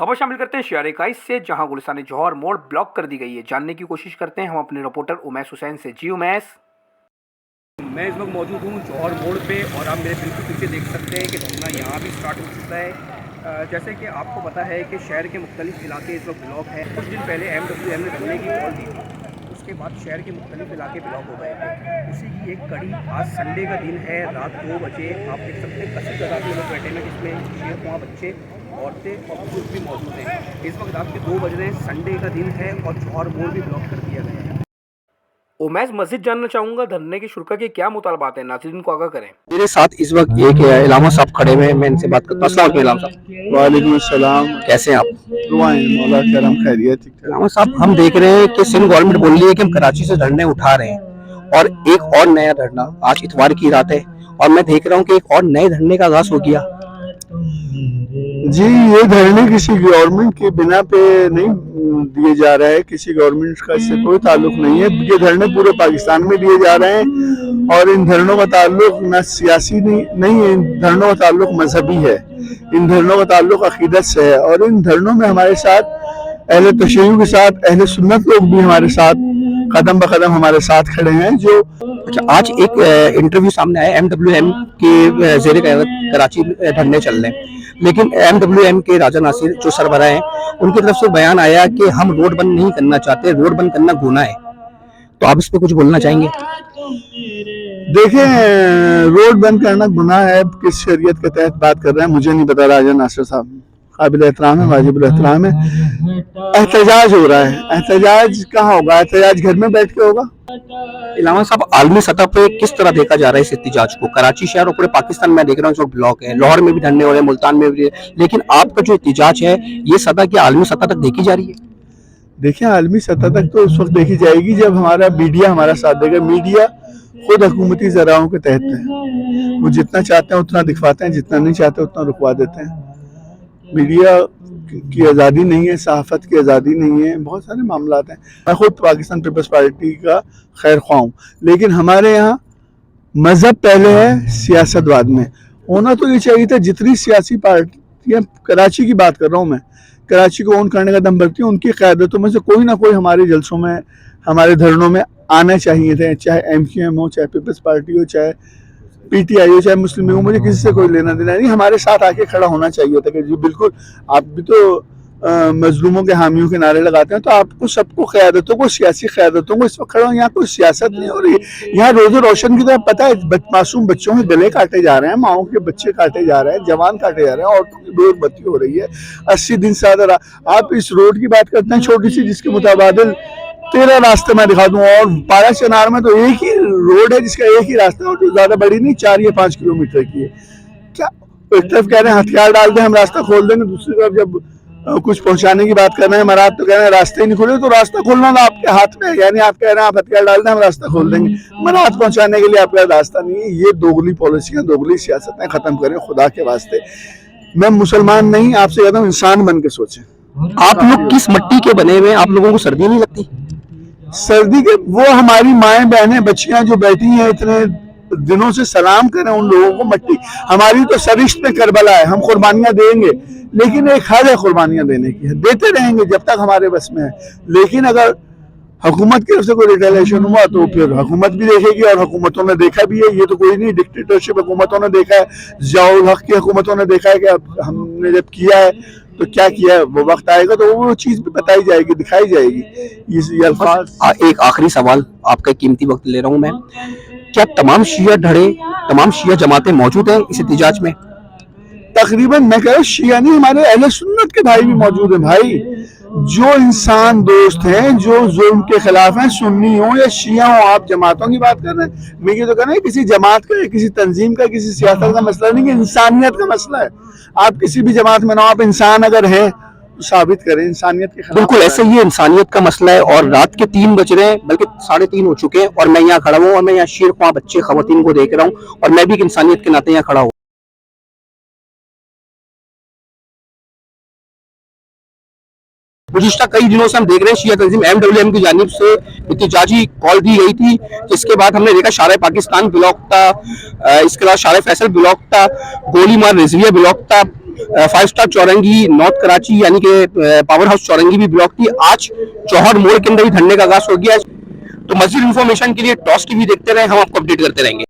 खबर शामिल करते हैं शहर 21 से, जहां गुलिस्तान जौहर मोड़ ब्लॉक कर दी गई है। जानने की कोशिश करते हैं हम अपने रिपोर्टर उमैस हुसैन से। जी उमैस। मैं इस वक्त मौजूद हूँ जौहर मोड़ पे और आप मेरे बिल्कुल पीछे देख सकते हैं कि धरना यहाँ भी स्टार्ट हो चुका है। जैसे कि आपको पता है कि शहर के मुख्तलिफ इलाके इस वक्त ब्लॉक हैं। कुछ दिन पहले MWM ने धरने की कॉल दी थी, उसके बाद शहर के मुख्तलिफ इलाके ब्लॉक हो गए थे। उसी की एक कड़ी आज संडे का दिन है, रात 2 बजे आप देख सकते हैं कसी तादाद में लोग बैठे हैं, जिसमें शेर बच्चे, औरतें और बुजुर्ग भी मौजूद हैं। इस वक्त रात के 2 बज रहे हैं, संडे का दिन है और जौहर मोड़ भी ब्लॉक कर दिया गया है। उमैस, मस्जिद जानना चाहूँगा धरने की शुरा के क्या मुतालबात हैं, नाज़रीन को आगाह करें। मेरे साथ इस वक्त एक इलामा साहब खड़े हुए हैं, मैं इनसे बात करता हूं। अस्सलाम वालेकुम इलामा साहब। वालेकुम सलाम। कैसे हैं आप? दुआएं मौला करम खैरियत। इलामा साहब, हम देख रहे हैं कि सिंध गवर्नमेंट बोल रही है कि हम कराची से धरने उठा रहे हैं और एक और नया धरना, आज इतवार की रात है और मैं देख रहा हूँ कि एक और नए धरने का आगाज हो गया। जी, ये धरने किसी गवर्नमेंट के बिना पे नहीं दिए जा रहा है, किसी गवर्नमेंट का इससे कोई ताल्लुक नहीं है। ये धरने पूरे पाकिस्तान में दिए जा रहे हैं और इन धरनों का ताल्लुक न सियासी नहीं है, इन धरनों का ताल्लुक मजहबी है, इन धरनों का ताल्लुक अकीदत से है। और इन धरनों में हमारे साथ अहले तशय्युअ के साथ अहले सुन्नत लोग भी हमारे साथ कदम ब कदम हमारे साथ खड़े हैं। जो अच्छा, आज एक इंटरव्यू सामने आया, MWM के ज़ेरे कराची धरने चल रहे हैं, लेकिन MWM के राजा नासिर जो सरबराह हैं, उनकी तरफ से बयान आया कि हम रोड बंद नहीं करना चाहते, रोड बंद करना गुनाह है। तो आप इस पे कुछ बोलना चाहेंगे? देखें, रोड बंद करना गुनाह है, किस शरीयत के तहत बात कर रहे हैं मुझे नहीं पता। राजा नासिर साहब काबिल एहतराम है, वाजिबुल एहतराम है। एहतजाज हो रहा है, एहतजाज कहाँ होगा? एहतजाज घर में बैठ के होगा। इलामा साहब, आलमी सतह पे किस तरह देखा जा रहा है इस एहतजाज को? कराची शहर और पूरे पाकिस्तान में देख रहा हूँ ब्लॉक है, लाहौर में भी धरने हो रहे हैं, मुल्तान में भी, लेकिन आपका जो एहतजाज है ये सतह की आलमी सतह तक देखी जा रही है? देखिए, आलमी सतह तक तो उस वक्त देखी जाएगी जब हमारा मीडिया हमारा साथ देगा। मीडिया खुद हुकूमती ज़राओं के तहत है, वो जितना चाहते हैं उतना दिखवाते हैं, जितना नहीं चाहते उतना रुकवा देते हैं। मीडिया की आज़ादी नहीं है, सहाफ़त की आज़ादी नहीं है, बहुत सारे मामलात हैं। मैं खुद पाकिस्तान पीपल्स पार्टी का खैर ख्वाह हूँ, लेकिन हमारे यहाँ मज़हब पहले है, सियासत बाद में। होना तो ये चाहिए था, जितनी सियासी पार्टियाँ, कराची की बात कर रहा हूँ मैं, कराची को ओन करने का दम भरती है, उनकी क़यादतों में से कोई ना कोई हमारे जलसों में, हमारे धरनों में आना चाहिए थे। चाहे MQM हो, चाहे पीपल्स पार्टी हो, चाहे PTI हो, चाहे मुस्लिम हो, मुझे किसी से कोई लेना देना नहीं। हमारे साथ आके खड़ा होना चाहिए था कि जी बिल्कुल, आप भी तो मजलूमों के हामियों के नारे लगाते हैं, तो आपको सबको क़यादतों को, सियासी क़यादतों को इस वक्त खड़ा हो। यहाँ कोई सियासत नहीं हो रही, यहाँ रोज़ रोशन की तरह पता है मासूम बच्चों के गले काटे जा रहे हैं, माओं के बच्चे काटे जा रहे हैं, जवान काटे जा रहे हैं, औरतों की बेइज्जती हो रही है। 80 दिन से ज़्यादा आप इस रोड की बात करते हैं, छोटी सी, जिसके मुताबिक 13 रास्ते मैं दिखा दूँ, और पारा चनार में तो एक ही रोड है जिसका एक ही रास्ता है, जो ज़्यादा बड़ी नहीं, 4 या 5 किलोमीटर की है। क्या एक तरफ कह रहे हैं हथियार डाल दें, हम रास्ता खोल देंगे, दूसरी तरफ जब कुछ पहुंचाने की बात कर रहे हैं मराद, तो कह रहे हैं रास्ते ही नहीं खुले। तो रास्ता खोलना तो आपके हाथ में है, यानी आप कह रहे हैं आप हथियार डाल दें, हम रास्ता खोल देंगे, मराद पहुंचाने के लिए आपका रास्ता नहीं है। ये दोगली पॉलिसियां, दोगली सियासतें खत्म करें खुदा के वास्ते। मैं मुसलमान नहीं, आपसे कहता हूँ इंसान बन के सोचें। आप लोग किस मिट्टी के बने हुए हैं? आप लोगों को सर्दी नहीं लगती? सर्दी के वो हमारी माएँ बहनें बच्चियां जो बैठी हैं इतने दिनों से, सलाम करें उन लोगों को। मट्टी हमारी तो सरिश्त में करबला है, हम कुर्बानियां देंगे, लेकिन एक हद है कुर्बानियां देने की, है देते रहेंगे जब तक हमारे बस में है। लेकिन अगर हुकूमत की तरफ से कोई रिटेलिएशन हुआ तो फिर हुकूमत भी देखेगी, और हुकूमतों ने देखा भी है। ये तो कोई नहीं, डिक्टेटरशिप हुकूमतों ने देखा है, ज़ियाउल हक की हुकूमतों ने देखा है कि अब हमने जब किया है तो क्या किया है। वो वक्त आएगा तो वो चीज़ भी बताई जाएगी, दिखाई जाएगी। ये अल्फाज। एक आखिरी सवाल, आपका कीमती वक्त ले रहा हूँ मैं, क्या तमाम शिया धड़े, तमाम शिया जमातें मौजूद हैं इस एहतजाज में? तकरीबन मैं कह रहा हूँ शिया नहीं, हमारे अहले सुन्नत के भाई भी मौजूद हैं। भाई जो इंसान दोस्त हैं, जो जुल्म के खिलाफ हैं, सुन्नी हो या शिया हो, आप जमातों की बात कर रहे हैं। मैं ये तो कह रहा हूँ किसी जमात का, किसी तंजीम का, किसी सियासत का मसला नहीं है, इंसानियत का मसला है। आप किसी भी जमात में ना, आप इंसान अगर हैं तो साबित करें इंसानियत के खिलाफ। बिल्कुल ऐसे ही इंसानियत का मसला है। और रात के 3 बज रहे हैं, बल्कि 3:30 हो चुके हैं, और मैं यहाँ खड़ा हूँ और मैं यहाँ शेर ख्वाह बच्चे खवातीन को देख रहा हूँ, और मैं भी एक इंसानियत के नाते यहाँ खड़ा हूँ। गुज़िश्ता कई दिनों से हम देख रहे हैं शिया तंजीम MWM की जानिब से एहतजाजी कॉल दी गई थी, जिसके बाद हमने देखा शारे पाकिस्तान ब्लॉक था, इसके अलावा शारे फैसल ब्लॉक था, गोलीमार रिजविया ब्लॉक था, फाइव स्टार चौरंगी, नॉर्थ कराची यानी कि पावर हाउस चौरंगी भी ब्लॉक थी। आज जौहर मोड़ के अंदर ही धरने का आगाज हो गया। तो मजीद इन्फॉर्मेशन के लिए टॉस टीवी देखते रहे, हम आपको अपडेट करते रहेंगे।